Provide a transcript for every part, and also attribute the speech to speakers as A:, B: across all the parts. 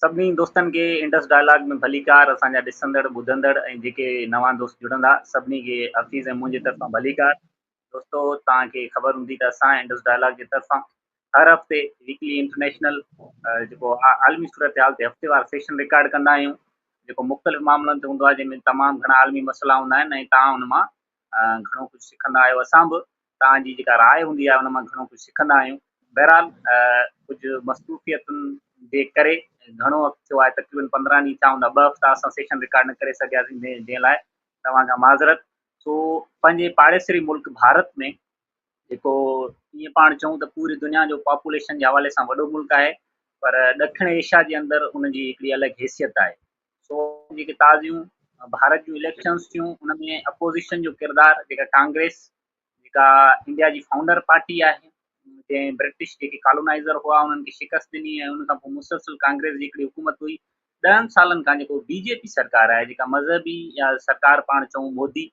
A: सभिनी दोस्तनि खे इंडस डायलॉग में भलीकार, असांजा ॾिसंदड़ ॿुधंदड़ ऐं जेके नवां दोस्त जुड़ंदा सभिनी खे हफ़ीज़ ऐं मुंहिंजे तरफ़ां भलीकार। दोस्तो, तव्हांखे ख़बर हूंदी त असां इंडस डायलॉग जे तरफ़ां हर हफ़्ते वीकली इंटरनेशनल जेको आलमी सूरत हाल ते हफ़्तेवार सेशन रिकॉर्ड कंदा आहियूं, जेको मुख़्तलिफ़ मामलनि ते हूंदो आहे, जंहिंमें तमामु घणा आलमी मसइला हूंदा आहिनि ऐं तव्हां हुन मां घणो कुझु सिखंदा आहियो। असां बि तव्हांजी जेका राय हूंदी आहे हुन मां घणो कुझु सिखंदा आहियूं। बहरहाल कुझु मसरूफ़ियतुनि जे करे घणो वक़्तु थियो आहे, तक़रीबन 15 ॾींहं थिया हूंदा, 2 हफ़्ता असां सेशन रिकॉर्ड न करे सघियासीं, जंहिं लाइ तव्हांखां माज़रत। सो पंहिंजे पाड़ेसरी मुल्क भारत में जेको ईअं पाण चऊं त पूरी दुनिया जो पॉपुलेशन जे हवाले सां वॾो मुल्क आहे, पर ॾखिण एशिया जे अंदरि उनजी हिकिड़ी अलॻि हैसियत आहे। सो जेके ताज़ियूं भारत जूं इलेक्शन्स थियूं उन में अपोज़िशन जो किरदारु जेका कांग्रेस, जेका इंडिया जी फाउंडर पार्टी आहे, जंहिं ब्रिटिश जेके कॉलोनाइज़र हुआ उन्हनि खे शिकस्त ॾिनी ऐं उन खां पोइ मुसलसिल कांग्रेस जी हिकिड़ी हुकूमत हुई 10 सालनि खां। जेको बीजेपी सरकार आहे, जेका मज़हबी या सरकार पाण चऊं मोदी,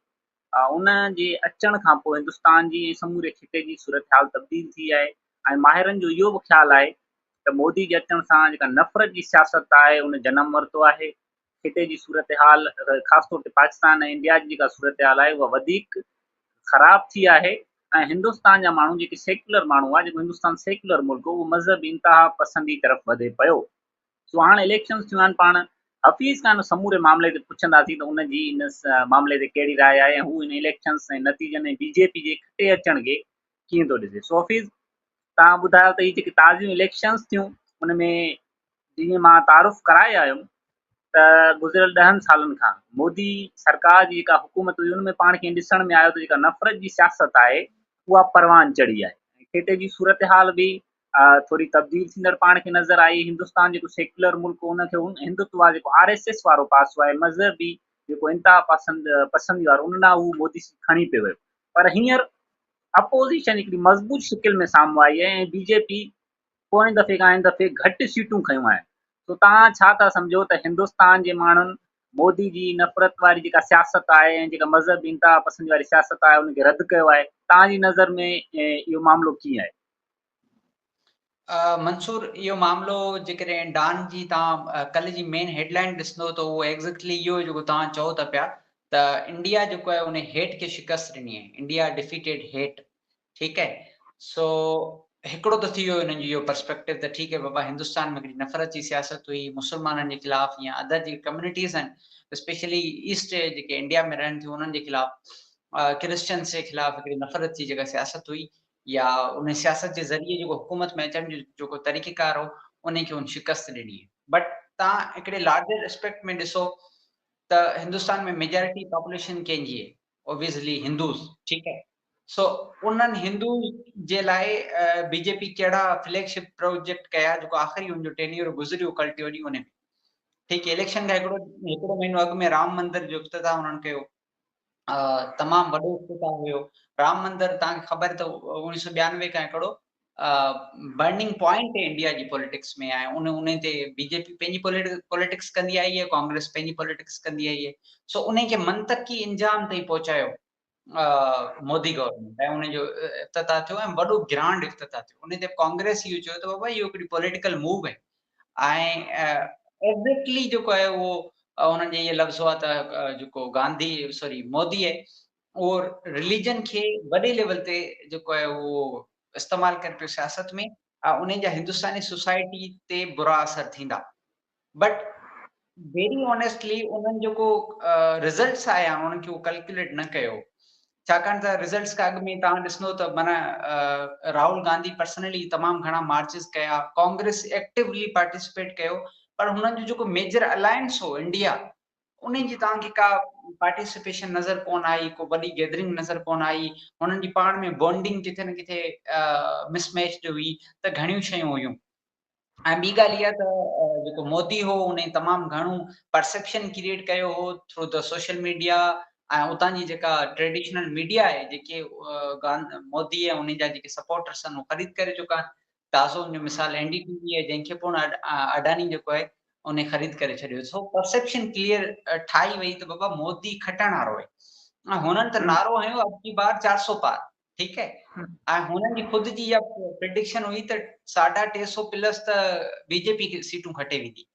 A: उन जे अचण खां पोइ हिंदुस्तान जी ऐं समूरे खिते जी सूरत हाल तब्दील थी आहे। ऐं माहिरनि जो इहो बि ख़्यालु आहे त मोदी जे अचण सां जेका नफ़रत जी सियासत आहे उन जनम वरितो आहे। खिते जी सूरत हाल ख़ासि तौर ते पाकिस्तान ऐं इंडिया जी जेका सूरत हाल आहे उहा वधीक ख़राब थी आहे। ऐं हिंदुस्तान जा माण्हू जेके सेक्युलर माण्हू आहे, जेको हिंदुस्तान सेक्युलर मुल्क हो, उहो मज़हब इंतिहा पसंदी तरफ़ वधे पियो। सो हाणे इलेक्शन्स थियूं आहिनि, पाण हफ़ीज़ खां समूरे मामले ते पुछंदासीं त उनजी इन मामले ते कहिड़ी राय आहे ऐं हू इन इलेक्शन्स ऐं नतीजनि ऐं बीजेपी जे खटे अचण खे कीअं थो ॾिसे। सो हफ़ीज़, तव्हां ॿुधायो त हीअ जेके ताज़ियूं इलेक्शन्स थियूं उन में जीअं मां तारुफ़ कराए आयुमि त गुज़िरियल 10 सालनि खां मोदी सरकार जी जेका हुकूमत हुई उन में पाण खे ॾिसण में आयो त जेका नफ़रत जी सियासत आहे उहा परवान चढ़ी आहे। खिते जी सूरत हाल बि थोरी तब्दील थींदड़ पाण खे नज़र आई। हिंदुस्तान जेको सेक्युलर मुल्क उनखे हिंदुत्व आहे, जेको RSS वारो पासो आहे, मज़हबी जेको इंतिहा पसंदी वारो, उन ॾांहुं उहो मोदी खणी पियो वियो। पर हींअर अपोज़िशन हिकिड़ी मज़बूत शिकिल में साम्हूं आई आहे ऐं बीजेपी पोएं दफ़े खां हिन दफ़े घटि सीटूं खयूं आहिनि। तो तव्हां छा था सम्झो त हिंदुस्तान जे माण्हुनि मोदी जी नफ़रत वारी जेका सियासत आहे ऐं जेका मज़हब इंतिहा पसंदी वारी सियासत आहे उनखे रद्द कयो आहे? तव्हांजी नज़र में इहो मामिलो कीअं आहे?
B: मंसूर, इहो मामिलो जेकॾहिं डान जी तव्हां कल्ह जी मेन हेडलाइन ॾिसंदो त उहो एग्ज़ैक्टली इहो जेको तव्हां चओ था पिया त इंडिया जेको आहे उन हेट खे शिकस्त ॾिनी आहे। India defeated hate. ठीकु आहे। सो हिकिड़ो त थी वियो हिननि जो इहो पर्सपेक्टिव त ठीकु आहे बाबा, हिंदुस्तान में हिकिड़ी नफ़रत जी सियासत हुई मुस्लमाननि जे ख़िलाफ़ या अदर जेके कम्युनिटीज़ आहिनि स्पेशली ईस्ट जेके इंडिया में रहनि थियूं उन्हनि जे ख़िलाफ़, क्रिश्चियंस जे ख़िलाफ़ हिकिड़ी नफ़रत जी जेका सियासत हुई या उन सियासत जे ज़रिए जेको हुकूमत में अचण जो जेको तरीक़ेकार हो उनखे उन शिकस्त ॾिनी आहे। बट तव्हां हिकिड़े लार्जर एस्पेक्ट में ॾिसो त हिंदुस्तान में मेजॉरिटी पॉपुलेशन कंहिंजी आहे? Obviously Hindus. ठीकु आहे। सो उन्हनि हिंदू जे लाइ बीजेपी कहिड़ा फ्लैगशिप प्रोजेक्ट कया जेको आख़िरी हुनजो टेन्योर गुज़रियो कल टियों ॾींहुं उन में। ठीकु आहे। इलेक्शन खां हिकिड़ो महीनो अॻु में राम मंदिर जो इफ़्तिताह उन्हनि कयो। तमामु वॾो इफ़्तिताह हुयो। राम मंदिर तव्हांखे ख़बर त 1992 खां हिकिड़ो बर्निंग पॉइंट है इंडिया जी पॉलिटिक्स में आहे। उन ते बीजेपी पंहिंजी पॉलिटिक्स कंदी आई आहे, कांग्रेस पंहिंजी पॉलिटिक्स कंदी आई आहे। सो उन खे मंतकी इंजाम ताईं पहुचायो मोदी गवर्नमेंट ऐं उनजो इफ़्तिताह थियो ऐं वॾो ग्रांड इफ़्तिताह थियो। उन ते कांग्रेस इहो चयो त बाबा इहो हिकिड़ी पॉलिटिकल मूव आहे ऐं एग्जैक्टली जेको आहे उहो उन्हनि जे इहे लफ़्ज़ हुआ त जेको गांधी सॉरी मोदी आहे उहो रिलीजन खे वॾे लेवल ते जेको आहे उहो इस्तेमालु करे पियो सियासत में, उन जा हिंदुस्तानी सोसाइटी ते बुरा असर थींदा। बट वेरी ऑनेस्टली उन्हनि जेको रिज़ल्ट्स आया उन्हनि खे उहो कैलकुलेट न कयो। छाकाणि त रिज़ल्ट्स खां अॻु में तव्हां ॾिसंदो त माना राहुल गांधी पर्सनली तमामु घणा मार्चिस कया, कांग्रेस एक्टिवली पार्टिसिपेट कयो, पर हुननि जो जेको मेजर अलायंस हो इंडिया उन जी तव्हांखे का पार्टिसिपेशन नज़र कोन आई, को वॾी गैदरिंग नज़र कोन आई। हुननि जी पाण में बॉन्डिंग किथे न किथे मिसमैच हुई त घणियूं शयूं हुयूं। ऐं ॿी ॻाल्हि इहा त जेको मोदी हो उन तमामु घणो परसेप्शन क्रिएट कयो हो थ्रू द सोशल मीडिया ऐं उतां जी जेका ट्रेडिशनल मीडिया आहे जेके मोदी ऐं उन जा जेके सपोर्टर्स आहिनि उहे ख़रीद करे चुका आहिनि। ताज़ो उन मिसाल NDTV आहे जंहिंखे पोइ अडानी जेको आहे उन ख़रीद करे छॾियो। सो परसेप्शन क्लियर ठाही वई त बाबा मोदी खटण वारो आहे। हुननि त नारो हयो अब की बार 400 पार। ठीकु आहे। ऐं हुननि जी ख़ुदि जी इहा प्रेडिक्शन हुई त 250 प्लस त बीजेपी सीटूं खटे वेंदी।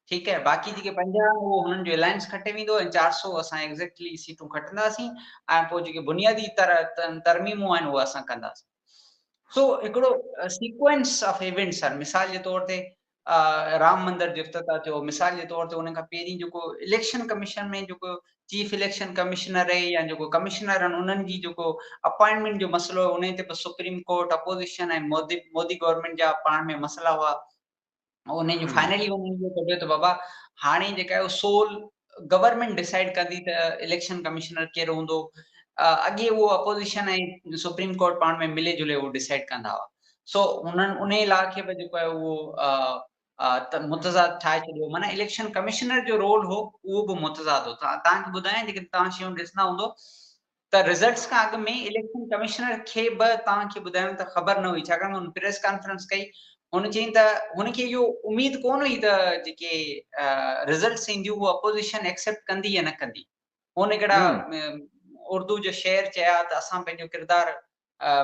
B: ठीकु आहे, बाक़ी जेके 50 उहो हुननि जो अलायंस खटे वेंदो ऐं 400 असां एग्ज़ैक्टली सीटूं खटंदासीं ऐं पोइ जेके बुनियादी तरमीमूं आहिनि उहे असां कंदासीं। सो हिकिड़ो सीक्वेंस ऑफ इवेंट्स आहिनि। मिसाल जे तौर ते राम मंदिर जो इफ़्तिताह थियो, मिसाल जे तौर ते उन खां पहिरीं जेको इलेक्शन कमीशन में जेको चीफ इलेक्शन कमिश्नर आहे या जेको कमिश्नर आहिनि उन्हनि जी जेको अपॉइंटमेंट जो मसलो उन ते बि सुप्रीम कोर्ट अपोज़िशन ऐं मोदी गवर्नमेंट जा पाण में मसला हुआ। उन जो फाइनली उन्हनि इहो कढियो त बाबा हाणे जेका आहे सोल गवर्नमेंट डिसाइड कंदी त इलेक्शन कमिश्नर केरु हूंदो। अॻे उहो अपोज़िशन ऐं सुप्रीम कोर्ट पाण में मिले जुले उहो डिसाइड कंदा हुआ। सो उन्हनि उन इलाइक़े में जेको आहे उहो मुतज़ाद ठाहे छॾियो। माना इलेक्शन कमिश्नर जो रोल हो उहो बि मुतज़ाद हो। तव्हांखे ॿुधायां जेके तव्हां शयूं ॾिसंदा हूंदो त रिज़ल्ट्स खां अॻु में इलेक्शन कमिश्नर खे बि तव्हांखे ॿुधायूं त ख़बर न हुई, छाकाणि हुन प्रेस कॉन्फ्रेंस कई। हुन चयईं त हुनखे इहो उमेद कोन हुई त जेके रिज़ल्ट्स ईंदियूं उहो अपोज़िशन एक्सेप्ट कंदी या न कंदी। हुन हिकिड़ा उर्दू जो शेर चया त असां पंहिंजो किरदारु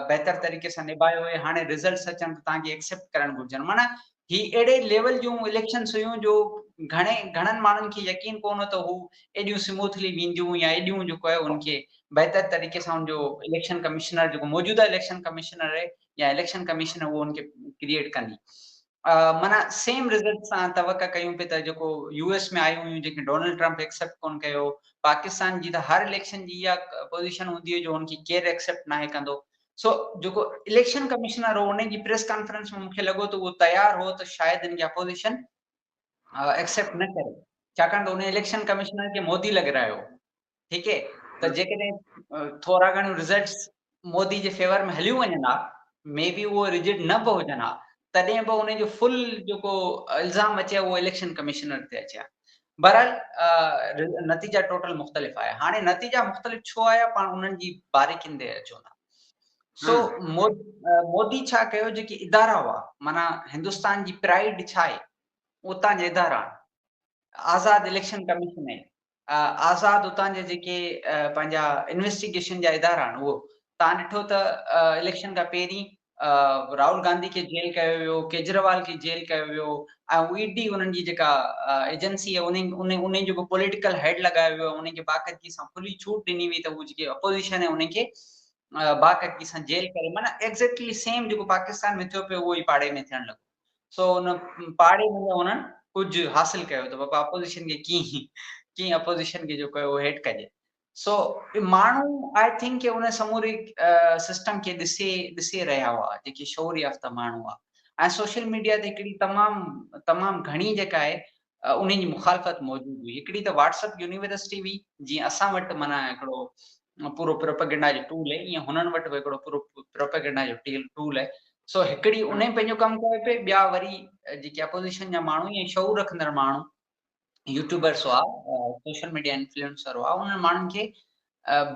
B: बहितर तरीक़े सां निभायो आहे, हाणे रिज़ल्ट्स अचनि त तव्हांखे एक्सेप्ट करणु घुरिजनि। माना ही अहिड़े लेवल जूं इलेक्शन्स हुयूं जो घणनि माण्हुनि खे यकीन कोन हो त हू एॾियूं स्मूथली वेंदियूं या एॾियूं जेको आहे उनखे बहितर तरीक़े सां उनजो इलेक्शन कमिश्नर जेको मौजूदा इलेक्शन कमिश्नर आहे या इलेक्शन कमीशन उहो उनखे क्रिएट कंदी। माना सेम रिज़ल्ट सां तवक़ा कयूं पिए त जेको यूएस में आयूं हुयूं जेके डोनाल्ड ट्रम्प एक्सेप्ट कोन कयो, पाकिस्तान जी त हर इलेक्शन जी इहा पोज़ीशन हूंदी हुई जो हुनखे केरु एक्सेप्ट नाहे कंदो। सो जेको इलेक्शन कमिश्नर हो उन जी प्रेस कॉन्फ्रेंस में मूंखे लॻो त उहो तयारु हो त शायदि हिन जी अपोज़िशन एक्सेप्ट न करे, छाकाणि त उन इलेक्शन कमिश्नर खे मोदी लॻारायो। ठीकु आहे, त जेकॾहिं थोरा घणियूं रिज़ल्ट्स मोदी जे फेवर में हलियूं वञनि हा, मे बी उहो रिजिड न बि हुजनि हा, तॾहिं बि उन जो फुल जेको इल्ज़ाम अचे उहो इलेक्शन कमिश्नर ते अचे हा। बहरहाल नतीजा टोटल मुख़्तलिफ़ आया। हाणे नतीजा मुख़्तलिफ़ छो आया पाण उन्हनि जी बारीकियुनि ते अचूं था। सो मोदी छा कयो, जेके इदारा हुआ माना हिंदुस्तान जी प्राइड छा आहे, उतां जा इदारा आज़ाद इलेक्शन कमीशन आहे, आज़ाद उतां जे जेके पंहिंजा इन्वेस्टिगेशन जा इदारा आहिनि उहो तव्हां ॾिठो त इलेक्शन खां पहिरीं राहुल गांधी खे जेल कयो वियो, केजरीवाल खे जेल कयो वियो ऐं ईडी उन्हनि जी जेका एजेंसी आहे उन जेको पॉलिटिकल हेड लॻायो वियो, उनखे बाक़ाइदगी सां खुली छूट ॾिनी हुई त उहो जेके अपोज़िशन आहे उनखे बाक़ाइदगी सां जेल करे, माना एक्ज़ैक्टली सेम जेको पाकिस्तान में थियो पियो उहो ई पाड़े में थियणु लॻो। सो उन पाड़े में उन्हनि कुझु हासिल कयो त बाबा अपोज़िशन खे कीअं अपोज़िशन खे जेको आहे उहो हेठि कजे। सो माण्हू आई थिंक उन समूरी सिस्टम खे ॾिसे रहिया हुआ, जेके शौर याफ़्ता माण्हू हुआ ऐं सोशल मीडिया ते हिकिड़ी तमामु घणी जेका आहे उन जी मुखालफ़त मौजूदु हुई। हिकिड़ी त व्हाट्सएप यूनिवर्सिटी हुई, जीअं असां वटि माना हिकिड़ो पूरो प्रोपेगेंडा जो टूल आहे, ईअं हुननि वटि बि हिकिड़ो पूरो प्रोपेगेंडा जो टूल आहे। सो हिकिड़ी उन पंहिंजो कमु कयो पिए, ॿिया वरी जेके अपोज़िशन जा माण्हू या शौर रखंदड़ माण्हू यूट्यूबर्स हुआ, सोशल मीडिया इन्फ्लुएंसर हुआ, उन्हनि माण्हुनि खे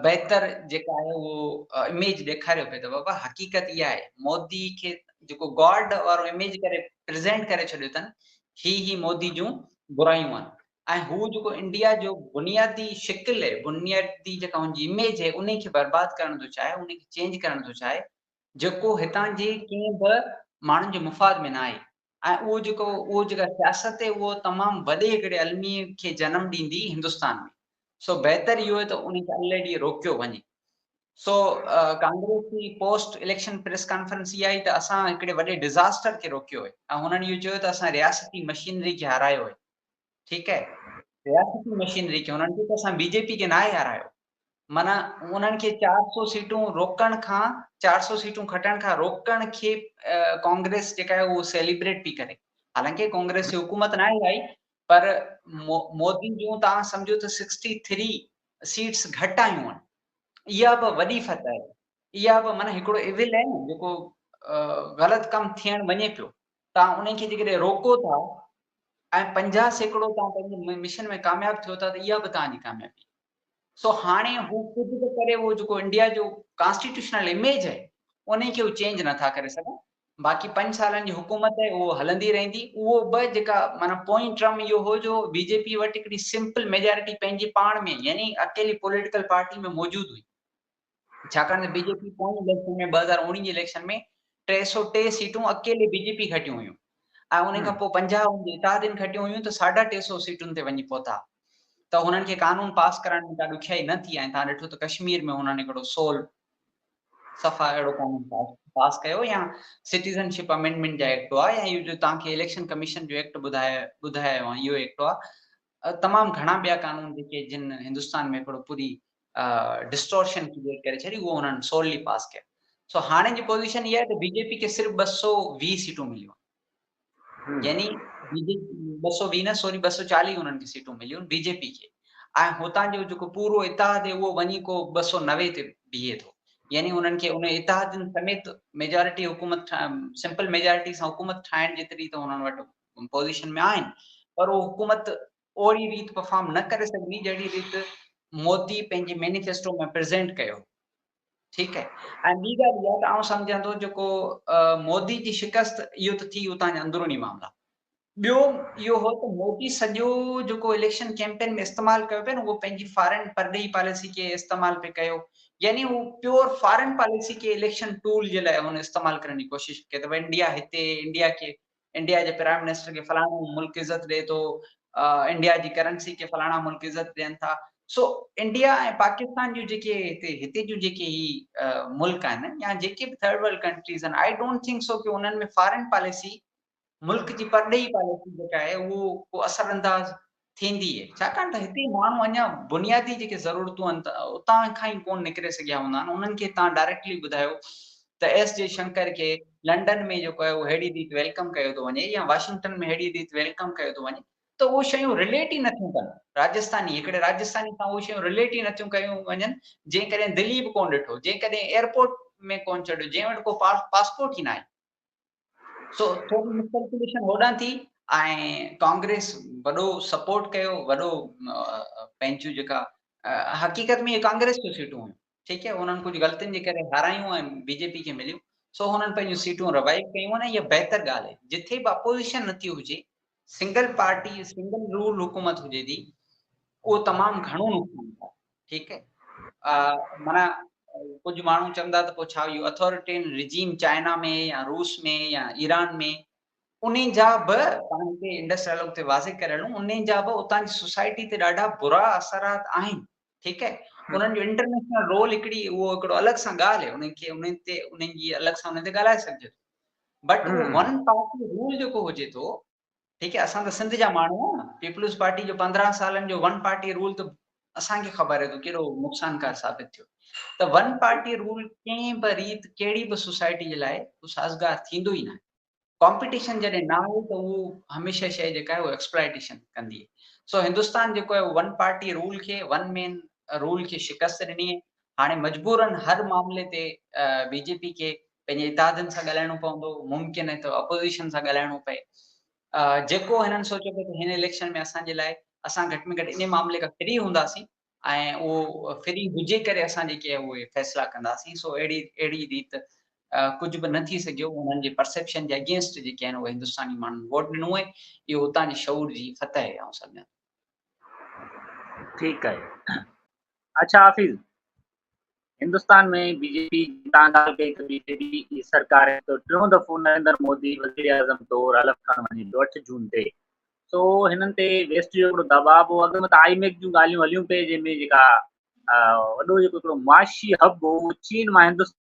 B: बहितर जेका आहे उहो इमेज ॾेखारियो पिए त बाबा हक़ीक़त इहा आहे, मोदी खे जेको गॉड वारो इमेज करे प्रेज़ेंट करे छॾियो अथनि, ही मोदी जूं बुरायूं आहिनि। ऐं हू जेको इंडिया जो बुनियादी शिकिल आहे, बुनियादी जेका हुनजी इमेज आहे उन खे बर्बाद करण थो चाहे, उन खे चेंज करण थो चाहे, जेको हितां जे कंहिं बि माण्हुनि जे मुफ़ाद में न आहे। ऐं उहो जेका सियासत आहे उहो तमामु वॾे हिकिड़े अलमीअ खे जनमु ॾींदी हिंदुस्तान में। सो बहितर इहो आहे त उन खे अॻिले ॾींहुं रोकियो वञे। सो कांग्रेस जी पोस्ट इलेक्शन प्रेस कॉन्फ्रेंस इहा आई त असां हिकिड़े वॾे डिज़ास्टर खे रोकियो आहे ऐं हुननि इहो चयो त असां रियासती मशीनरी खे हारायो आहे। ठीकु आहे, रियासती मशीनरी खे हुननि चयो त असां बीजेपी खे न हारायो। माना उन्हनि खे 400 सीटूं रोकण खां 400 सीटूं खटण खां रोकण खे कांग्रेस जेका आहे उहो सेलिब्रेट पई करे। हालांकि कांग्रेस जी हुकूमत न आई, पर मोदी जूं तव्हां सम्झो त 63 सीट्स घटि आयूं आहिनि। इहा बि वॾी फतह आहे। इहा बि माना हिकिड़ो इविल आहे न जेको ग़लति कमु थियणु वञे पियो, तव्हां उन खे जेकॾहिं रोको था ऐं 50% तव्हां पंहिंजे मिशन में कामयाबु थियो था त इहा बि तव्हांजी कामयाबी। सो हाणे हू कुझु बि करे उहो जेको इंडिया जो कॉन्स्टिट्यूशनल इमेज आहे उन खे हू चेंज नथा करे सघनि। बाक़ी 5 सालनि जी हुकूमत आहे उहो हलंदी रहंदी। उहो बि जेका माना पॉइंट टर्म इहो हो जो बीजेपी वटि हिकिड़ी सिंपल मेजॉरिटी पंहिंजे पाण में यानी अकेली पॉलिटिकल पार्टी में मौजूदु हुई, छाकाणि त बीजेपी पोइ इलेक्शन में 2019 जे इलेक्शन में 303 सीटूं अकेले बीजेपी खटियूं हुयूं ऐं उन खां पोइ 50 इतादियुनि खटियूं हुयूं त 350 सीटुनि ते वञी पहुता। त हुननि खे कानून पास कराइण में का ॾुखियाई न थी। ऐं तव्हां ॾिठो त कश्मीर में हुननि हिकिड़ो सोल सफ़ा अहिड़ो कानून पास कयो, या सिटीज़नशिप अमेंडमेंट जा एक्ट हुआ, या इहो जो तव्हांखे इलेक्शन कमीशन जो एक्ट ॿुधायो आहे, इहो एक्ट हुआ। तमामु घणा ॿिया कानून जेके जिन हिंदुस्तान में हिकिड़ो पूरी डिस्टोर्शन क्रिएट करे छॾी, उहो हुननि सोलली पास कया। सो हाणे जी पोज़ीशन इहा आहे त बीजेपी खे सिर्फ़ु 220 सीटूं मिलियूं, यानी बीजेपी 220 न, सॉरी 240 हुननि खे सीटूं मिलियूं बीजेपी खे। ऐं हुतां जो जेको पूरो इतिहाद आहे उहो वञी को 290 ते बीहे थो, यानी उन्हनि खे उन इतिहादनि समेत मेजॉरिटी हुकूमत सिंपल मेजॉरिटी सां हुकूमत ठाहिण जेतिरी त हुननि वटि पोज़ीशन में आहिनि, पर उहो हुकूमत ओड़ी रीति परफॉर्म न करे सघंदी जहिड़ी रीति मोदी पंहिंजे मैनिफेस्टो में प्रेज़ेंट कयो। ठीकु आहे। ऐं ॿी ॻाल्हि इहा त आउं सम्झां थो जेको मोदी जी शिकस्त इहो त थी उतां जा अंदरूनी मामला। ॿियो इहो हो त मोदी सॼो जेको इलेक्शन कैंपेन में इस्तेमालु कयो पिया न, उहो पंहिंजी फॉरेन परॾेही पॉलिसी खे इस्तेमालु पे कयो, यानी हू प्योर फॉरेन पॉलिसी खे इलेक्शन टूल जे लाइ हुन इस्तेमालु करण जी कोशिशि कई त भई इंडिया हिते, इंडिया जे प्राइम मिनिस्टर खे फलाणो मुल्क इज़त ॾिए थो, इंडिया जी करेंसी खे फलाणा मुल्क इज़त ॾियनि था। सो इंडिया ऐं पाकिस्तान जूं जेके हिते जूं जेके ही मुल्क आहिनि, या जेके बि थर्ड वर्ल्ड कंट्रीज़ आहिनि, आई डोंट थिंक सो कि उन्हनि में फॉरेन पॉलिसी, मुल्क जी परॾेही पॉलिसी जेका आहे उहो असरअंदाज थींदी आहे, छाकाणि त हिते माण्हू अञा बुनियादी जेके ज़रूरतूं आहिनि त उतां खां ई कोन निकिरे सघिया हूंदा आहिनि। उन्हनि खे तव्हां डायरेक्टली ॿुधायो त एस जयशंकर खे लंडन में जेको आहे उहो अहिड़ी रीति वेलकम कयो थो वञे, या वाशिंगटन में अहिड़ी रीति वेलकम कयो थो वञे, त उहो शयूं रिलेट ई नथियूं कनि। हिकिड़े राजस्थानी सां उहे शयूं रिलेट ई नथियूं कयूं वञनि, जंहिं करे दिल्ली बि कोन ॾिठो, जंहिं करे एयरपोर्ट में कोन चढ़ियो, जंहिं वटि को पासपोर्ट ई न आहे। सो थोरी मिसकैल्कुलेशन होॾां थी, ऐं कांग्रेस वॾो सपोर्ट कयो, वॾो पंहिंजूं जेका हक़ीक़त में कांग्रेस जूं सीटूं हुयूं, ठीकु आहे, उन्हनि कुझु ग़लतियुनि जे करे हारायूं ऐं बीजेपी खे मिलियूं, सो हुननि पंहिंजूं सीटूं रिवाइव कयूं। न इहा बहितर ॻाल्हि आहे, जिथे बि अपोज़िशन नथी हुजे, सिंगल पार्टी सिंगल रूल हुकूमत हुजे थी, उहो तमामु घणो नुक़सान आहे। ठीकु आहे। माना कुझु माण्हू चवंदा त पोइ छा इहो अथॉरिटेरियन रिजीम चाइना में या रूस में या ईरान में, उन जा बि पाण खे इंडस डायलॉग ते वाज़े करे हलूं, उन जा बि उतां जी सोसाइटी ते ॾाढा बुरा असरात आहिनि। ठीकु आहे। उन्हनि जो इंटरनेशनल रोल उहो हिकिड़ो अलॻि सां ॻाल्हि आहे, उन्हनि जी अलॻि सां उन ते ॻाल्हाए सघिजे थो, बट उहो वन पार्टी रूल जेको हुजे थो, ठीकु आहे, असां त सिंध जा माण्हू आहियूं, पीपल्स पार्टी जो 15 सालनि जो वन पार्टी रूल त असांखे ख़बर आहे त कहिड़ो नुक़सानकार साबित थियो। त वन पार्टी रूल कंहिं बि रीति कहिड़ी बि सोसाइटी जे लाइ साज़गार थींदो ई न। कॉम्पिटिशन जॾहिं न आहे त उहो हमेशह शइ जेका आहे उहो एक्सप्लॉइटेशन कंदी आहे। सो हिंदुस्तान जेको आहे वन पार्टी रूल खे, वन मेन रूल खे शिकस्त ॾिनी आहे। हाणे मजबूरन हर मामले ते बीजेपी खे पंहिंजे इतादनि सां ॻाल्हाइणो पवंदो, मुमकिन आहे त अपोज़िशन सां ॻाल्हाइणो पए। जेको हिननि सोचियो पियो त हिन इलेक्शन में असांजे लाइ, असां घटि में घटि इन मामले खां फ्री हूंदासीं, ऐं उहो फ्री हुजे करे असां जेके आहे उहे फ़ैसिला कंदासीं। सो अहिड़ी रीति कुझु बि न थी सघियो। उन्हनि जे परसेप्शन जे अगेंस्ट जेके आहिनि उहे हिंदुस्तानी माण्हुनि वोट ॾिनो आहे। इहो हुतां जी शऊर जी फतह आहे, आउं सम्झां।
A: ठीकु आहे। अच्छा हाफ़िज़, हिंदुस्तान में बीजेपी तव्हां ॻाल्हि कई त बीजेपी जी सरकार आहे त टियों दफ़ो नरेंद्र मोदी वज़ीर आज़म तौरु अलॻि खणणु वञे थो 8 जून ते। सो हिननि ते वेस्ट जो हिकिड़ो दबाव हो। अॻु में त आईमेक जूं ॻाल्हियूं हलियूं पिए, जंहिंमें जेका वॾो जेको हिकिड़ो मुआशी हब हो उहो चीन मां हिंदुस्तान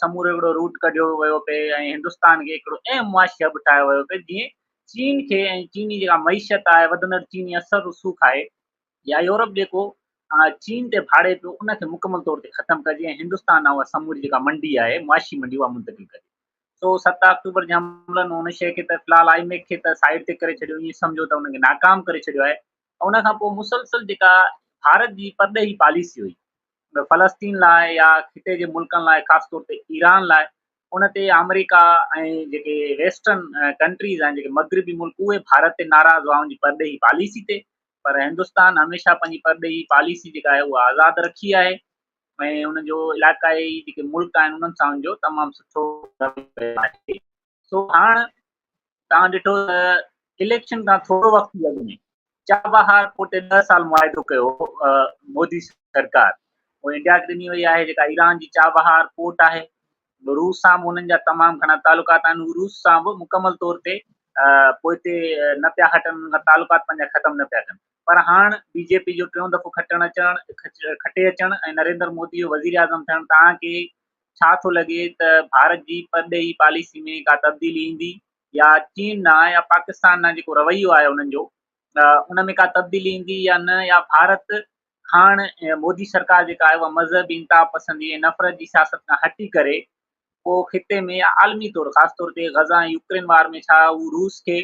A: समूरो हिकिड़ो रूट कढियो वियो पिए, ऐं हिंदुस्तान खे हिकिड़ो अहम मुआशी हब ठाहियो वियो पिए, जीअं चीन खे ऐं चीनी जेका मईशत आहे, वधंदड़ चीनी असर रसूख आहे, या यूरोप जेको चीन ते भाड़े पियो, उनखे मुकमल तौर ते ख़तमु कजे, ऐं हिंदुस्तान उहा समूरी जेका मंडी आहे, मुआशी मंडी, उहा मुंतकिल कजे। सो 7 अक्टूबर जे हमलनि हुन शइ खे त फ़िलहालु आईमेक खे त साइड ते करे छॾियो, ईअं सम्झो त हुनखे नाकाम करे छॾियो आहे। ऐं उनखां पोइ मुसलसल जेका भारत जी परॾेही पॉलिसी हुई फ़लस्तीन लाइ या खिते जे मुल्कनि लाइ, ख़ासि तौर ते ईरान लाइ, उन ते अमेरिका ऐं जेके वेस्टर्न कंट्रीज़ आहिनि, जेके मग़रिबी मुल्क, उहे भारत ते नाराज़ हुआ उनजी परॾेही पॉलिसी ते। पर हिंदुस्तान हमेशह पंहिंजी परॾेही पॉलिसी जेका आहे उहा आज़ादु रखी आहे, ऐं उनजो इलाइक़ाई जेके मुल्क आहिनि उन्हनि सां उनजो तमामु सुठो आहे। सो हाणे तव्हां ॾिठो त इलेक्शन खां थोरो वक़्तु अॻु में चाबहार पोर्ट ते 10 साल मुआइदो कयो मोदी सरकार, उहो इंडिया खे ॾिनी वई आहे, जेका ईरान जी चाबहार पोर्ट आहे। रूस सां बि उन्हनि जा तमामु घणा तालुकात आहिनि, रूस सां बि मुकमल तौर ते पोइ हिते न पिया हटनि, उन तालुकात पंहिंजा ख़तमु न पिया कनि। पर हाणे बीजेपी जो टियों दफ़ो खटे अचणु ऐं नरेंद्र मोदी जो वज़ीर आज़म थियणु, तव्हांखे छा थो लॻे त भारत जी परॾेही पॉलिसी में का तब्दीली ईंदी, या चीन न या पाकिस्तान न जेको रवैयो आहे उन्हनि जो, उन में का तब्दीली ईंदी या न, या भारत हाणे मोदी सरकार जेका आहे उहा मज़हबी इंता पसंदी ऐं नफ़रत जी सियासत खां हटी करे पोइ खिते में या आलमी तौर ख़ासि तौर ते ग़ज़ा ऐं यूक्रेन वार में छा उहो रूस खे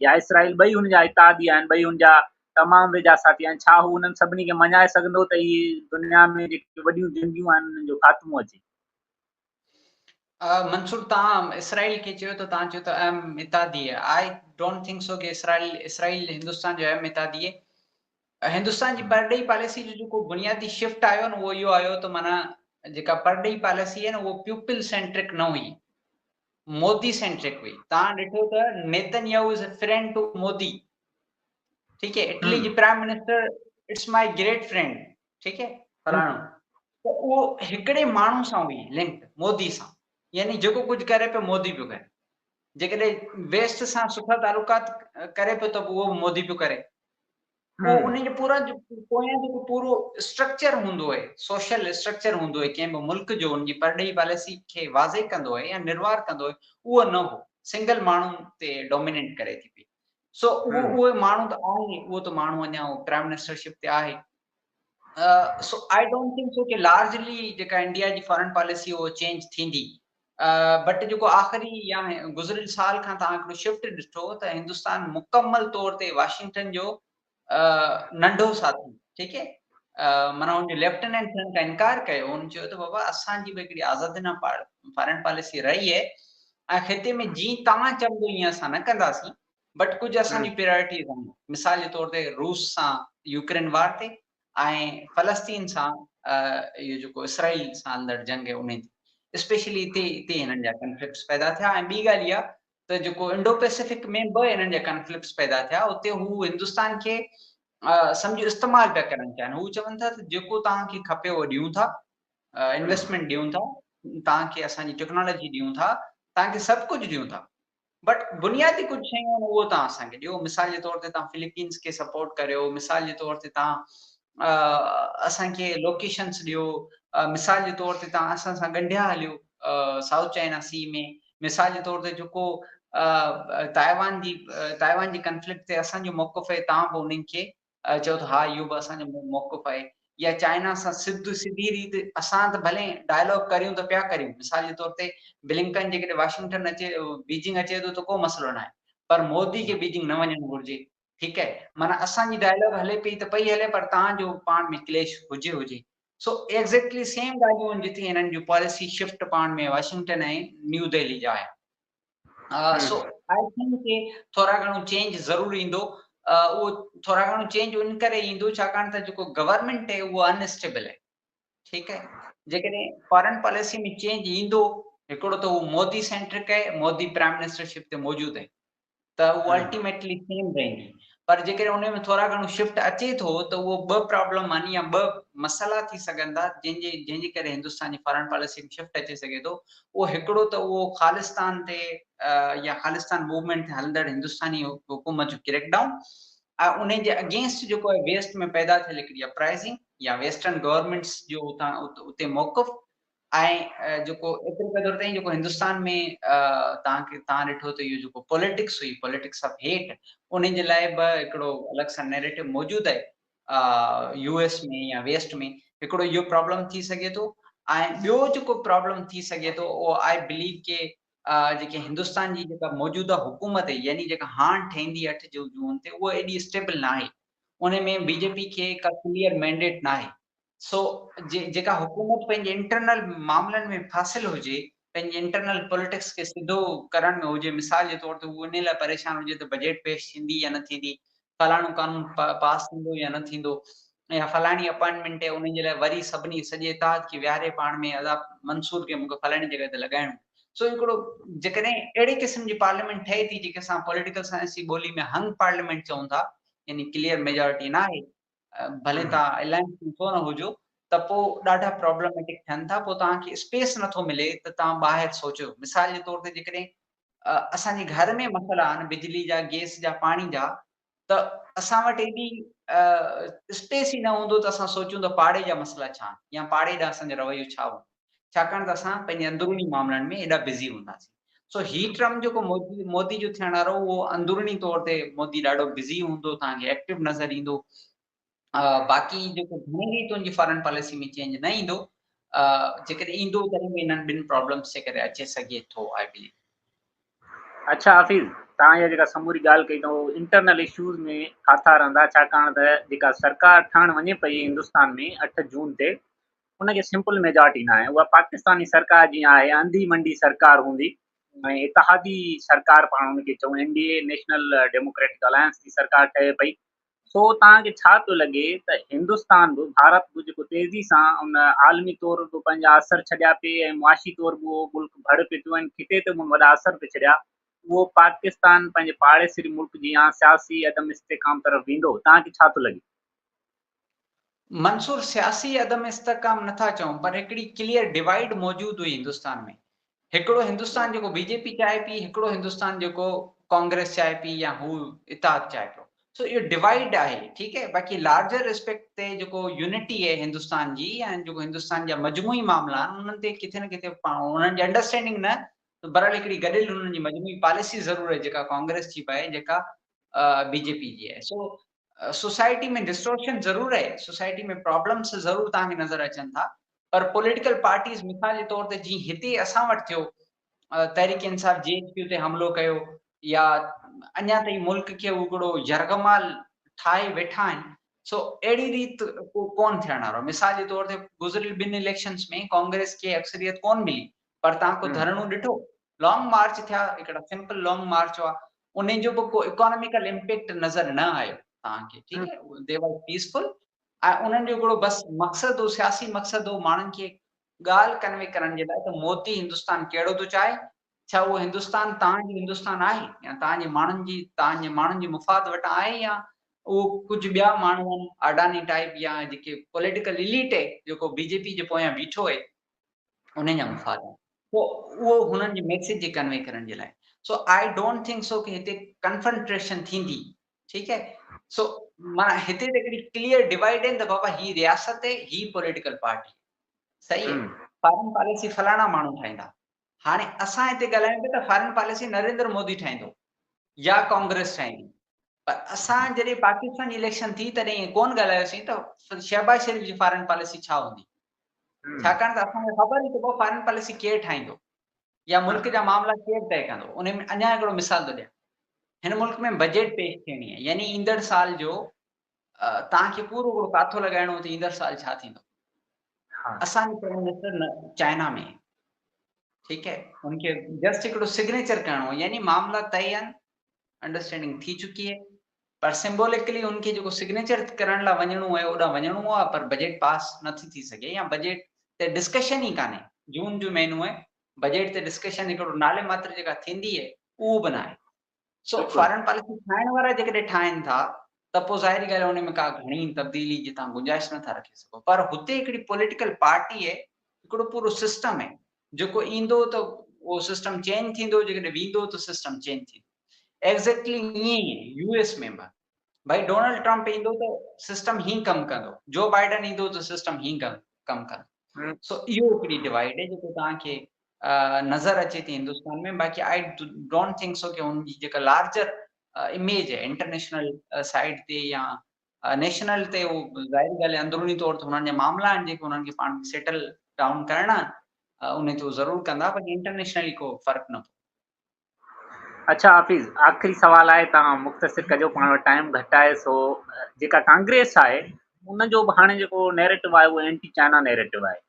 A: या इसराइल ॿई हुनजा इतादी आहिनि, ॿई हुनजा तमामु वेझा साथी आहिनि, छा हू उन्हनि सभिनी खे मञाए सघंदो त इहे दुनिया में जेके वॾियूं जंगियूं आहिनि उन्हनि जो ख़ात्मो अचे?
B: मंसूर, तव्हां इसराइल खे चयो त तव्हां चयो त अहम इतादी आहे। आई डोंट थिंक सो कि इसराइल हिंदुस्तान जो अहम इतादी आहे। हिंदुस्तान जी परॾेही पॉलिसी जो जेको बुनियादी शिफ्ट आयो न, उहो इहो आयो त माना जेका परॾेही पॉलिसी आहे न, उहो पीपल सेंट्रिक न हुई, मोदी सेंट्रिक हुई। तव्हां ॾिठो त Netanyahu is a friend to Modi, ठीकु है। इटली जी prime minister, it's my great friend, ठीकु है, फलाणो। त उहो हिकिड़े माण्हू सां हुई लिंक्ड, मोदी सां, यानी जेको कुझु करे पियो मोदी पियो करे। जेकॾहिं वेस्ट सां सुठा तालुकात करे पियो त उहो मोदी पियो करे। उहो उन जो पूरा पोयां जेको पूरो स्ट्रक्चर हूंदो आहे, सोशल स्ट्रक्चर हूंदो आहे कंहिं बि मुल्क जो, उनजी परॾेही पॉलिसी खे वाज़े कंदो आहे या निर्वाह कंदो आहे, उहो न हो, सिंगल माण्हू ते डोमिनेट करे थी पई। सो उहे माण्हू त आहे, उहो त माण्हू अञा प्राइम मिनिस्टरशिप ते आहे। सो आई डोंट थिंक सो कि लार्जली जेका इंडिया जी फॉरेन पॉलिसी उहो चेंज थींदी। बट जेको आख़िरी या गुज़िरियल साल खां तव्हां हिकिड़ो शिफ्ट ॾिठो त हिंदुस्तान मुकमल तौर ते वाशिंगटन जो नंढो साथी, ठीकु है, माना हुनजो लेफ्टिनेंट थियण खां इनकार कयो। हुन चयो त बाबा असांजी बि हिकिड़ी आज़ादीना फॉरेन पॉलिसी रही आहे, ऐं खिते में जीअं तव्हां चवंदो ईअं असां न कंदासीं, बट कुझु असांजी प्रायोरिटीज़ आहिनि। मिसाल जे तौर ते रूस सां यूक्रेन वार ते, ऐं फ़लस्तीन सां इहो जेको इसराइल सां अंदरि जंग आहे उन ते, स्पेशली हिते हिननि जा कन्फ्लिक्ट्स पैदा थिया। ऐं ॿी ॻाल्हि इहा त जेको इंडो पैसिफिक में बि हिननि जा कन्फ्लिक्ट्स पैदा थिया, उते हू हिंदुस्तान खे सम्झो इस्तेमालु पिया करणु चाहिनि। हू चवनि था त जेको तव्हांखे खपे उहो ॾियूं था, इन्वेस्टमेंट ॾियूं था, तव्हांखे असांजी टेक्नोलॉजी ॾियूं था, तव्हांखे सभु कुझु ॾियूं था, बट बुनियादी कुझु शयूं आहिनि उहो तव्हां असांखे ॾियो। मिसाल जे तौर ते तव्हां फिलीपींस खे सपोर्ट करियो, मिसाल जे तौर ते तव्हां असांखे लोकेशन्स ॾियो, मिसाल जे तौर ते तव्हां असां सां ॻंढिया हलियो साउथ चाइना सी में, मिसाल जे तौर ते जेको ताइवान जी कन्फ्लिक्ट ते असांजो मौक़िफ़ आहे, तव्हां बि उन्हनि खे चओ था हा इहो बि असांजो मौक़िफ़ आहे। या चाइना सां सिधी रीति असां त भले डायलॉग करियूं त पिया करियूं, मिसाल जे तौर ते ब्लिंकन जेकॾहिं वाशिंगटन अचे, बीजिंग अचे थो त को मसइलो न आहे, पर मोदी खे बीजिंग न वञणु घुरिजे, ठीकु है। माना असांजी डायलॉग हले पई त पई हले, पर तव्हांजो पाण में क्लेश हुजे। सो एग्ज़ैक्टली सेम ॻाल्हियूं आहिनि जिते हिननि जूं पॉलिसी शिफ्ट पाण में वाशिंगटन ऐं न्यू दिल्ली जा आहे। सो आई थिंक कि थोरा घणो चेंज ज़रूरु ईंदो। उहो थोरा घणो चेंज इन करे ईंदो छाकाणि त जेको गवर्नमेंट आहे उहो अनस्टेबल आहे, ठीकु है। जेकॾहिं फॉरेन पॉलिसी में चेंज ईंदो हिकिड़ो त उहो मोदी सेंट्रिक आहे, मोदी प्राइम मिनिस्टरशिप ते मौजूदु आहे, त उहो अल्टीमेटली सेम रहंदी। पर जेकॾहिं उन में थोरा घणो शिफ्ट अचे थो त उहो ॿ प्रॉब्लम आहिनि या ॿ मसइला थी सघनि था जंहिंजे करे हिंदुस्तान जी फॉरेन पॉलिसी में शिफ्ट अची सघे थो। उहो हिकिड़ो त उहो ख़ालिस्तान ते या ख़ालिस्तान मूवमेंट ते हलंदड़ हिंदुस्तानी हुकूमत जो क्रैकडाउन, ऐं उन जे अगेंस्ट जेको आहे वेस्ट में पैदा थियल हिकिड़ी अपराइज़िंग या वेस्टर्न गवर्नमेंट्स जो उते मौक़िफ़, ऐं जेको एतिरे क़दुरु ताईं जेको हिंदुस्तान में तव्हां ॾिठो त इहो जेको पॉलिटिक्स हुई, पॉलिटिक्स ऑफ हेट, उन जे लाइ बि हिकिड़ो अलॻि सां नैरेटिव मौजूदु आहे यूएस में या वेस्ट में। हिकिड़ो इहो प्रॉब्लम थी सघे थो, ऐं ॿियो जेको प्रॉब्लम थी सघे थो उहो आई बिलीव के जेके हिंदुस्तान जी जेका मौजूदा हुकूमत आहे, यानी जेका हाणे ठहींदी 8 जून ते, उहा एॾी स्टेबल न आहे। उन में बीजेपी खे का क्लियर मैंडेट न आहे। सो जेका हुकूमत पंहिंजे इंटरनल मामलनि में फासिल हुजे, पंहिंजे इंटरनल पॉलिटिक्स खे सिधो करण में हुजे, मिसाल जे तौर ते उहो इन लाइ परेशान हुजे त बजट पेश थींदी या न थींदी, फलाणो कानून पास थींदो या न थींदो, या फलाणी अपॉइंटमेंट आहे उन जे लाइ वरी सभिनी सॼे इताद खे विहारे पाण में अदा मंसूर खे मूंखे फलाणी जॻह ते लॻाइणो। सो हिकिड़ो जेकॾहिं अहिड़े क़िस्म जी पार्लियामेंट ठहे थी जेके असां पॉलिटिकल साइंस जी ॿोली में हंग पार्लियामेंट चऊं था, यानी क्लियर मेजॉरिटी न आहे, भले तव्हां अलायंस में छो न हुजो, त पोइ ॾाढा प्रॉब्लमेटिक थियनि था, पोइ तव्हांखे स्पेस नथो मिले त तव्हां ॿाहिरि सोचियो। मिसाल जे तौर ते जेकॾहिं असांजे घर में मसइला आहिनि बिजली जा, गैस जा, पाणी जा, त असां वटि एॾी स्पेस ई न हूंदो त असां सोचूं त पाड़े जा मसइला छा आहिनि या पाड़े ॾांहुं असांजो रवैयो छा हूंदो, छाकाणि त असां पंहिंजे अंदरूनी मामलनि में एॾा बिज़ी हूंदासीं। सो ही ट्रम्प जेको मोदी जो थियण वारो, उहो अंदरूनी तौर ते मोदी ॾाढो बिज़ी हूंदो, तव्हांखे एक्टिव नज़र ईंदो। बाक़ी जेको घणे ई तुंहिंजी फॉरेन पॉलिसी में चेंज न ईंदो, जेकॾहिं ईंदो तॾहिं बि इन्हनि ॿिनि प्रॉब्लम्स जे करे अचे सघे थो, आई बिलीव।
A: अच्छा हाफ़िज़, तव्हां इहा जेका समूरी ॻाल्हि कई अथव इंटरनल इशूज़ में काथा रहंदा, छाकाणि त जेका सरकार ठहणु वञे पई हिंदुस्तान में 8 जून ते, उनखे सिंपल मेजॉरिटी न आहे। उहा पाकिस्तानी सरकार जीअं आहे अंधी मंडी सरकार हूंदी ऐं इतिहादी सरकार पाण हुनखे चऊं, एनडीए नेशनल डेमोक्रेटिक अलायंस जी सरकार ठहे पई। सो तव्हांखे छा थो लॻे त हिंदुस्तान बि, भारत बि जेको तेज़ी सां उन आलमी तौर बि पंहिंजा असर छॾिया पिए ऐं मुआशी तौर बि उहो मुल्क भड़ पिए पियो ऐं किथे ते बि वॾा असर पे छॾिया, उहो पाकिस्तान पंहिंजे पाड़ेसरी मुल्क जी या सियासी अदम इस्तेकाम तरफ़ वेंदो, तव्हांखे छा थो लॻे?
B: मंसूर, सियासी अदम इस्तेकाम नथा चऊं, पर हिकिड़ी क्लियर डिवाइड मौजूदु हुई हिंदुस्तान में। हिकिड़ो हिंदुस्तान जेको बीजेपी चाहे पई, हिकिड़ो हिंदुस्तान जेको कांग्रेस चाहे पई या हू इत्तेहाद चाहे पियो। सो इहो डिवाइड आहे, ठीकु है। बाक़ी लार्जर रिस्पेक्ट ते जेको यूनिटी आहे हिंदुस्तान जी, ऐं जेको हिंदुस्तान जा मजमूई मामला आहिनि, उन्हनि ते किथे न किथे उन्हनि जी अंडरस्टैंडिंग न, बहरहाल हिकिड़ी गॾियल उन्हनि जी मजमूई पॉलिसी ज़रूर आहे जेका कांग्रेस जी बि आहे, जेका बीजेपी जी आहे। सो सोसाइटी में डिस्टोर्शन ज़रूर आहे, सोसाइटी में प्रॉब्लम्स ज़रूर तव्हांखे नज़र अचनि था, पर पॉलिटिकल पार्टीज़ मिसाल जे तौर ते जीअं हिते असां वटि थियो, तहरीक इंसाफ जेएचपीयू ते हमलो कयो, या अञा ताईं मुल्क खे हिकिड़ो यरगमाल ठाहे वेठा आहिनि। सो अहिड़ी रीति कोन थियण वारो। मिसाल जे तौर ते गुज़िरियल 2 इलेक्शंस में कांग्रेस खे अक्सरियत कोन मिली, पर तव्हां को धरणो ॾिठो, लॉन्ग मार्च थिया, हिकिड़ा सिंपल लॉन्ग मार्च हुआ, उन जो बि को इकोनॉमिकल इम्पैक्ट नज़र न आयो तव्हांखे, ठीकु है। दे वर पीसफुल, ऐं उन्हनि जो हिकिड़ो बसि मक़सदु हो, सियासी मक़सदु हो, माण्हुनि खे ॻाल्हि कन्वे करण जे लाइ त मोदी हिंदुस्तान कहिड़ो थो चाहे, छा उहो हिंदुस्तान तव्हांजी हिंदुस्तान आहे, या तव्हांजे माण्हुनि जी मुफ़ाद वटां आहे, या उहो कुझु ॿिया माण्हू आहिनि, अडानी टाइप या जेके पॉलिटिकल इलीट आहे जेको बीजेपी जे पोयां बीठो आहे, उन जा मुफ़ाद आहिनि। पोइ उहो हुननि जे मैसेज जे कन्वे करण जे लाइ। सो आई डोंट थिंक सो कि हिते कन्फ्रंट्रेशन थींदी, ठीकु है। सो माना हिते त हिकिड़ी क्लियर डिवाइड आहिनि त बाबा ही रियासत आहे, ही पॉलिटिकल पार्टी, सही है। फॉरेन पॉलिसी फलाणा माण्हू ठाहींदा। हाणे असां हिते ॻाल्हायूं पिया त फॉरेन पॉलिसी नरेंद्र मोदी ठाहींदो या कांग्रेस ठाहींदी, पर असां जॾहिं पाकिस्तान जी इलेक्शन थी तॾहिं कोन ॻाल्हायोसीं त शहबाज शरीफ़ जी फॉरेन पॉलिसी छा हूंदी, छाकाणि त असांखे ख़बर ई त फॉरेन पॉलिसी केरु ठाहींदो या मुल्क जा मामला केरु तय कंदो। उन में अञा हिकिड़ो मिसाल थो ॾियां, हिन मुल्क में बजट पेश थियणी आहे, यानी ईंदड़ साल जो तव्हांखे पूरो हिकिड़ो काथो लॻाइणो त ईंदड़ साल छा थींदो। असांजो प्राइम मिनिस्टर चाइना में, ठीकु है, उनखे जस्ट हिकिड़ो सिग्नेचर करिणो आहे, यानी मामला तय आहिनि, अंडरस्टैंडिंग थी चुकी है, पर सिंबॉलिकली उनखे जेको सिग्नेचर करण लाइ वञिणो आहे ओॾां वञिणो आहे, पर बजट पास नथी थी सघे, या बजट ते डिस्कशन ई कान्हे। जून जो महीनो आहे, बजट ते डिस्कशन हिकिड़ो नाले मात्र जेका थींदी आहे उहो बि न आहे। सो फॉरेन पॉलिसी ठाहिण वारा जेकॾहिं ठाहिनि था त पोइ ज़ाहिरी ॻाल्हि आहे, उन में का घणी तब्दीली जी तव्हां गुंजाइश नथा रखी सघो। पर हुते हिकिड़ी पॉलिटिकल पार्टी आहे, हिकिड़ो पूरो सिस्टम आहे, जेको ईंदो त उहो सिस्टम चेंज थींदो, जेकॾहिं वेंदो त सिस्टम चेंज थींदो। एग्ज़ैक्टली ईअं ई आहे यूएस में बि। भाई डोनाल्ड ट्रंप ईंदो त सिस्टम ही कमु कंदो, जो बाइडन ईंदो त सिस्टम ही कमु कंदो। सो इहो हिकिड़ी डिवाइड आहे जेको तव्हांखे नज़र अचे थी हिंदुस्तान में। बाक़ी आई डोंट थिंक सो कि हुनजी जेका लार्जर इमेज आहे इंटरनेशनल साइड ते या नेशनल ते, उहो ज़ाहिरी ॻाल्हि आहे अंदरूनी तौर ते हुननि जा मामला आहिनि जेके हुननि खे पाण सेटल डाउन करणा आहिनि, उन ते ज़रूरु कंदा, बाक़ी इंटरनेशनली को फ़र्क़ु न पवंदो।
A: अच्छा हाफ़िज़, आख़िरी सवाल आहे, तव्हां मुख़्तसिर कजो, पाण वटि टाइम घटि आहे। सो जेका कांग्रेस आहे उनजो बि हाणे जेको नैरेटिव आहे उहो एंटी चाइना नैरेटिव आहे।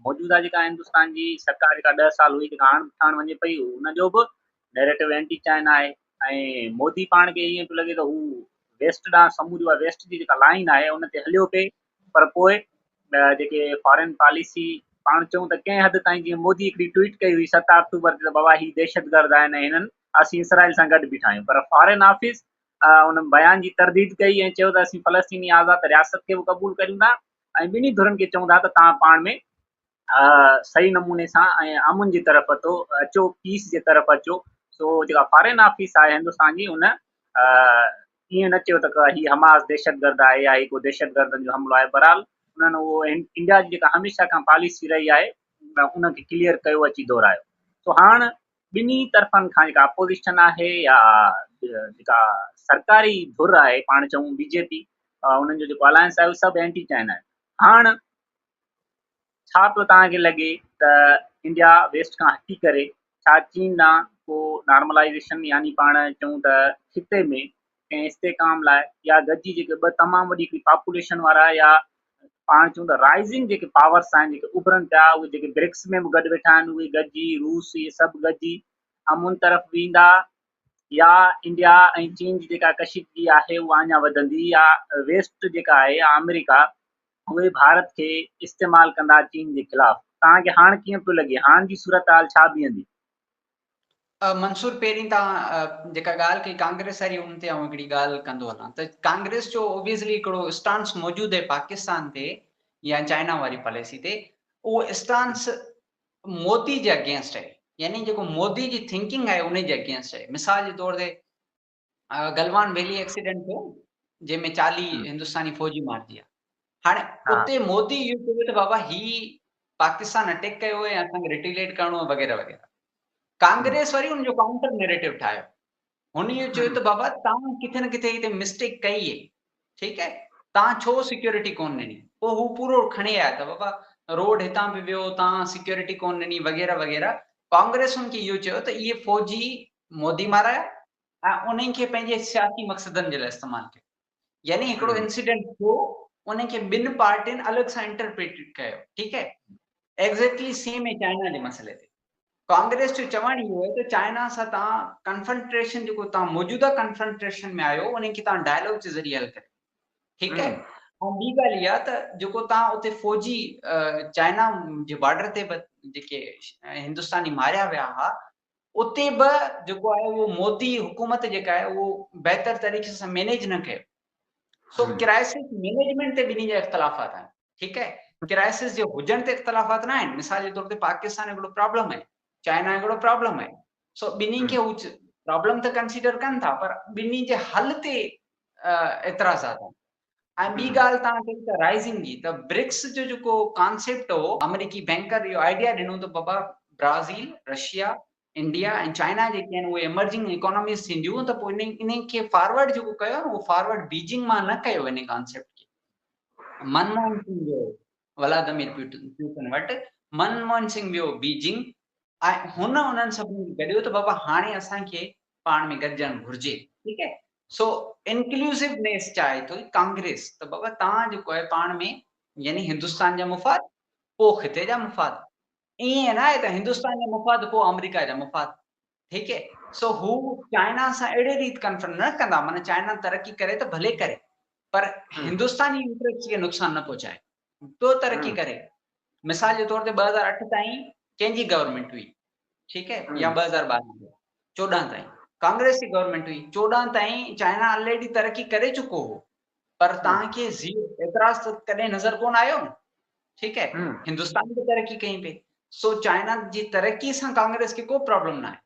A: मौजूदा जेका हिंदुस्तान जी सरकार जेका 10 साल हुई, जेका हाणे ठहण वञे पई, उनजो बि नैरेटिव एंटी चाइना आहे। ऐं मोदी पाण खे ईअं पियो लॻे त हू वेस्ट ॾांहुं समूरी उहा वेस्ट जी जेका लाइन आहे उन ते हलियो पिए, पर पोइ जेके फॉरेन पॉलिसी पाण चऊं त कंहिं हद ताईं, जीअं मोदी हिकिड़ी ट्वीट कई हुई 7 अक्टूबर ते त बाबा ही दहशतगर्द आहिनि ऐं हिननि असीं इसराइल सां गॾु बीठा आहियूं, पर फॉरेन ऑफिस उन बयान जी तरदीद कई ऐं चयो त असीं फ़लस्तीनी आज़ाद रियासत खे बि क़बूल करियूं था ऐं ॿिन्ही धुरनि खे चवंदा त तव्हां पाण में सही नमूने सां ऐं अमुन जी तरफ़ अचो, पीस जे तरफ़ अचो। सो जेका फॉरेन ऑफिस आहे हिंदुस्तान जी, उन ईअं न चयो त हीअ हमास दहशतगर्द आहे या हीअ को दहशतगर्दनि जो हमलो आहे। बहरहाल उन्हनि उहो इंडिया जी जेका हमेशह खां पॉलिसी रही आहे उनखे क्लियर कयो, अची दोहरायो। सो हाणे ॿिन्ही तरफ़नि खां जेका अपोज़िशन आहे या जेका सरकारी धुर आहे, पाण चऊं बीजेपी, उन्हनि जो जेको अलायंस आहे उहे सभु एंटी चाइना आहिनि। हाणे छा पियो तव्हांखे लॻे त इंडिया वेस्ट खां हटी करे छा चीन ॾांहुं को नॉर्मलाइज़ेशन, यानी पाण चऊं त खिते में कंहिं इस्तेकाम लाइ या गॾिजी जेके ॿ तमामु वॾी हिकिड़ी पॉपुलेशन वारा या पाण चऊं त राइज़िंग जेके पावर्स आहिनि जेके उभरनि पिया, उहे जेके ब्रिक्स में बि गॾु वेठा आहिनि, उहे गॾिजी रूस इहे सभु गॾिजी अमुन तरफ़ वेंदा, या इंडिया ऐं चीन जी जेका कशीदगी आहे उहा अञा वधंदी, या वेस्ट जेका आहे या अमेरिका उहे भारत खे इस्तेमालु कंदा चीन जे ख़िलाफ़? तव्हांखे हाणे कीअं पियो लॻे, हाणे जी सूरत हाल छा बीहंदी?
B: मंसूर, पहिरीं तव्हां जेका ॻाल्हि कई कांग्रेस वारी, उन ते आउं हिकिड़ी ॻाल्हि कंदो हलां त कांग्रेस जो ओबियसली हिकिड़ो स्टांस मौजूदु आहे पाकिस्तान ते या चाइना वारी पॉलिसी ते। उहो स्टांस मोदी जे अगेंस्ट आहे, यानी जेको मोदी जी थिंकिंग आहे उन जे अगेंस्ट आहे। मिसाल जे तौर ते गलवान वैली एक्सीडेंट थियो जंहिंमें 40 हिंदुस्तानी फौजी मारिजी विया। हाणे उते मोदी इहो चयो त बाबा ही पाकिस्तान अटैक कयो ऐं असांखे रिटेलिएट करणो आहे वग़ैरह वग़ैरह। कांग्रेस वरी उनजो काउंटर नैरेटिव ठाहियो। हुन इहो चयो त बाबा तव्हां किथे न किथे हिते मिस्टेक कई आहे, ठीकु आहे, तव्हां छो सिक्योरिटी कोन ॾिनी? पोइ हू पूरो खणी आया त बाबा रोड हितां बि वियो, तव्हां सिक्योरिटी कोन ॾिनी वग़ैरह वग़ैरह। कांग्रेस हुनखे इहो चयो त इहे फौजी मोदी माराया ऐं उन्हनि खे पंहिंजे सियासी मक़सदनि जे लाइ इस्तेमालु कयो। यानी हिकिड़ो इंसिडेंट थियो, उनखे ॿिनि पार्टियुनि अलॻि सां इंटरप्रेटेड कयो, ठीकु है। एग्ज़ैक्टली सेम है चाइना जे मसइले ते। कांग्रेस जो चवणु इहो आहे त चाइना सां तव्हां कन्फ्रंटेशन, जेको तव्हां मौजूदा कन्फ्रंटेशन में आहियो, उनखे तव्हां डायलॉग जे ज़रिए हल कयो, ठीकु है। ऐं ॿी ॻाल्हि इहा त जेको तव्हां उते फौजी चाइना जे बॉर्डर ते जेके हिंदुस्तानी मारिया विया हुआ, उते बि जेको आहे उहो मोदी हुकूमत जेका आहे उहो बहितर तरीक़े सां मैनेज न कयो। सो क्राइसिस मैनेजमेंट ते ॿिन्ही जा इख़्तिलाफ़ात आहिनि, ठीकु है। क्राइसिस जे हुजण ते इख़्तिलाफ़ात न आहिनि। मिसाल जे तौर ते पाकिस्तान हिकिड़ो प्रॉब्लम आहे, चाइना हिकिड़ो प्रॉब्लम आहे। सो ॿिन्ही खे हू प्रॉब्लम त कंसीडर कनि था, पर ॿिन्ही जे हल ते एतिराज़ात आहिनि। ऐं ॿी ॻाल्हि तव्हां कई त राइज़िंग जी, त ब्रिक्स जो जेको कॉन्सेप्ट हो, अमेरिकी बैंकर इहो आइडिया ॾिनो त बाबा ब्राज़ील, रशिया, इंडिया ऐं चाइना जेके आहिनि उहे एमर्जिंग इकोनॉमीज़ थींदियूं, त पोइ इन खे फॉरवर्ड जेको कयो न, उहो फॉरवर्ड बीजिंग मां न कयो इन कॉन्सेप्ट खे। मनमोहन सिंह वियो व्लादिमीर पुतिन वटि, मनमोहन सिंह वियो बीजिंग, ऐं हुन उन्हनि सभिनी खे गॾियो त बाबा हाणे असांखे पाण में गॾिजणु घुरिजे, ठीकु है। सो इंक्लूसिवनेस चाहे थो कांग्रेस त बाबा तव्हां जेको आहे पाण में, यानी हिंदुस्तान जा मुफ़ाद पोइ खिते जा मुफ़ाद, ईअं न आहे त हिंदुस्तान जा मुफ़ाद पोइ अमेरिका जा मुफ़ाद, ठीकु है। सो हू चाइना सां अहिड़े रीति कन्फ्रंट न कंदा, माना चाइना तरक़ी करे त भले करे, पर हिंदुस्तानी इंटरेस्ट खे नुक़सान न पहुचाए, तो तरक़ी करे। मिसाल जे तौर ते 2008 ताईं कंहिंजी गवर्नमेंट हुई, ठीकु है, या 2012 14 ताईं कांग्रेस जी गवर्नमेंट हुई। 14 ताईं चाइना ऑलरेडी तरक़ी करे चुको हो, पर तव्हांखे एतिराज़ त कॾहिं नज़र कोन आयो, ठीकु है। हिंदुस्तान बि तरक़ी कई पई। सो चाइना जी तरक़ी सां कांग्रेस खे को प्रॉब्लम न आहे,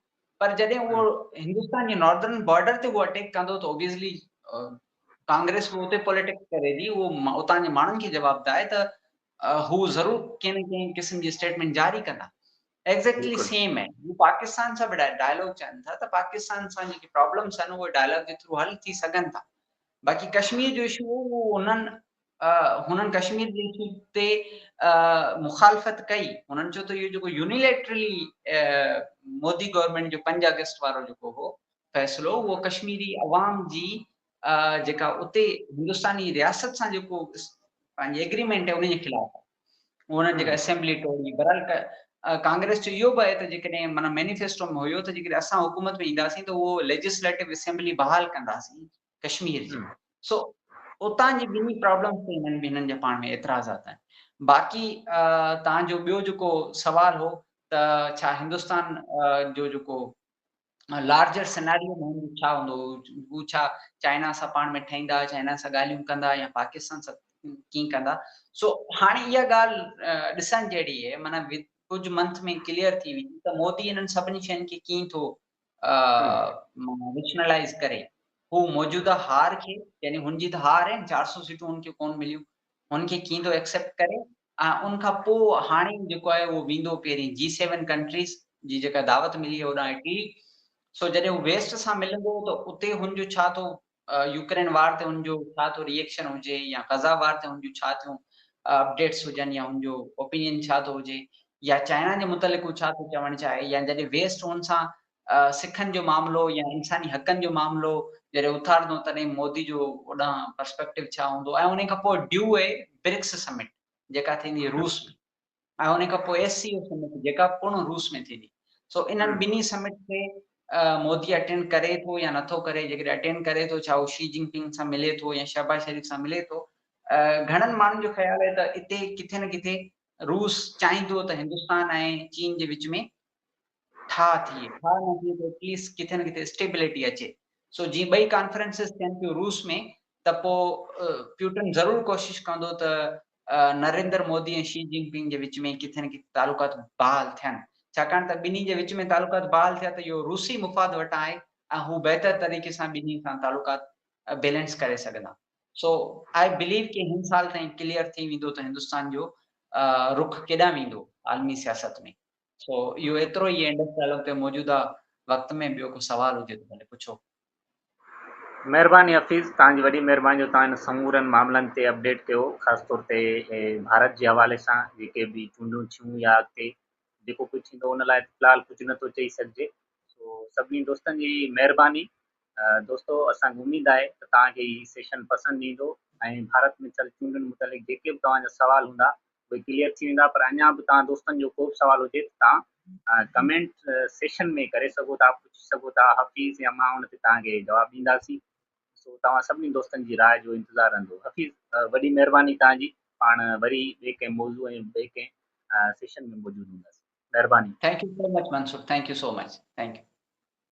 B: पर जॾहिं उहो हिंदुस्तान जे नॉर्दर्न बॉर्डर ते उहो अटैक कंदो त ऑब्वियसली कांग्रेस उते पॉलिटिक्स करे थी, उहो उतां जे माण्हुनि खे जवाबु आहे त हू ज़रूर कंहिं न कंहिं क़िस्म जी स्टेटमेंट जारी कंदा। एग्ज़ैक्टली सेम है। हू पाकिस्तान सां बि डायलॉग चाहिनि था त पाकिस्तान सां जेके प्रॉब्लम्स आहिनि उहे डायलॉग जे थ्रू हल थी सघनि था। बाक़ी कश्मीर जो इशू उहो हुननि कश्मीर जे इशू ते मुखालफ़त कई। हुननि चयो त इहो जेको यूनिलैटरली मोदी गवर्नमेंट जो 5 अगस्त वारो जेको हो फ़ैसिलो, उहो कश्मीरी अवाम जी जेका उते हिंदुस्तानी रियासत सां जेको पंहिंजी एग्रीमेंट आहे उनजे ख़िलाफ़ आहे। उन्हनि जेका असेंबली तोड़ी। बहरहाल कांग्रेस जो इहो बि आहे त जेकॾहिं माना मैनिफेस्टो में हुयो त जेकॾहिं असां हुकूमत में ईंदासीं त उहो लेजिस्लेटिव असेंबली बहाल कंदासीं कश्मीर जी। सो उतां जी ॿिन्ही प्रॉब्लम्स ते हिननि जा पाण में एतिराज़ात आहिनि। बाक़ी तव्हांजो ॿियो जेको सवाल हो त छा हिंदुस्तान जो जेको लार्जर सिनेरियो में छा हूंदो, हू छा चाइना सां पाण में ठहींदा, चाइना सां ॻाल्हियूं कंदा या पाकिस्तान सां कीअं कंदा, सो हाणे इहा ॻाल्हि ॾिसण जहिड़ी आहे, माना कुझु मंथ में क्लियर थी वेंदी त मोदी इन्हनि सभिनी शयुनि खे कीअं थो रेशनलाइज़ करे। हू मौजूदा हार खे, यानी हुनजी त हार आहिनि, 400 सीटूं हुनखे कोन मिलियूं, हुनखे कीअं थो एक्सेप्ट करे। उन खां पोइ हाणे जेको आहे उहो वेंदो पहिरीं G7 कंट्रीज़ जी जेका दावत मिली आहे होॾां इटली। सो जॾहिं हू वेस्ट सां मिलंदो त उते हुनजो छा थो यूक्रेन वार ते हुनजो छा थो रिएक्शन हुजे, या गज़ा वार ते हुनजूं छा थियूं अपडेट्स हुजनि, या हुनजो ओपिनियन छा थो हुजे, या चाइना जे मुतलिक़ हू छा थो चवणु चाहे, या जॾहिं वेस्ट हुन सां सिखनि जो मामिलो या इंसानी हक़नि जो मामिलो जॾहिं उथारंदो तॾहिं मोदी जो ओॾां पर्सपेक्टिव छा हूंदो। ऐं उन खां पोइ ड्यू आहे ब्रिक्स समिट जेका थींदी रूस में, ऐं उन खां पोइ SCO समिट जेका पूर्ण रूस में थींदी। सो इन्हनि ॿिन्ही समिट खे मोदी अटेंड करे थो या नथो करे। जेकॾहिं अटेंड करे थो, छा उहो शी जिनपिंग सां मिले थो या शहबाज शरीफ़ सां मिले थो। घणनि माण्हुनि जो ख़्याल आहे त हिते किथे न किथे रूस चाहींदो त हिंदुस्तान ऐं चीन जे विच में ठा थिए, ठा न थिए त एटलीस्ट किथे न किथे स्टेबिलिटी अचे। सो जीअं ॿई कॉन्फ्रेंसिस थियनि पियूं रूस में, त पोइ प्यूटन ज़रूरु कोशिश कंदो त नरेंद्र मोदी ऐं शी जिनपिंग जे विच में किथे न किथे तालुकात बहाल थियनि, छाकाणि त ॿिन्ही जे विच में तालुकात बहाल थिया त इहो रूसी मुफ़ाद वटां आहे ऐं हू बहितर तरीक़े सां ॿिन्ही सां तालुकात बैलेंस करे सघंदा। सो आई बिलीव कि हिन साल ताईं क्लियर थी वेंदो त हिंदुस्तान जो रुख केॾां वेंदो आलमी सियासत में। सो इहो एतिरो ई इंडस डायलॉग ते मौजूदा वक़्त में। ॿियो को सवाल हुजे त भले पुछो।
A: महिरबानी हफ़ीज़, तव्हांजी वॾी महिरबानी जो तव्हां इन समूरनि मामलनि ते अपडेट कयो, ख़ासि तौर ते भारत जे हवाले सां जेके बि चूंडूं थियूं या अॻिते जेको कुझु थींदो उन लाइ फ़िलहालु कुझु नथो चई सघिजे। सो सभिनी दोस्तनि जी महिरबानी। दोस्तो, असांखे उमेदु आहे त तव्हांखे हीउ सेशन पसंदि ईंदो ऐं भारत में थियल चूंडुनि मुतालिक़ जेके बि तव्हांजा सवाल हूंदा उहे क्लियर थी वेंदा। पर अञा बि तव्हां दोस्तनि जो को बि सवाल हुजे त तव्हां कमेंट सेशन में करे सघो था, पुछी सघो था। हफ़ीज़ या मां हुन ते तव्हांखे जवाबु ॾींदासीं। सो तव्हां सभिनी दोस्तनि जी राय जो इंतज़ारु रहंदो। हफ़ीज़, वॾी महिरबानी तव्हांजी। पाण वरी ॿिए कंहिं मौज़ूअ ऐं ॿिए कंहिं सेशन में मौजूदु हूंदासीं। महिरबानी।
B: Thank you so much Mansoor, thank you so much, thank U.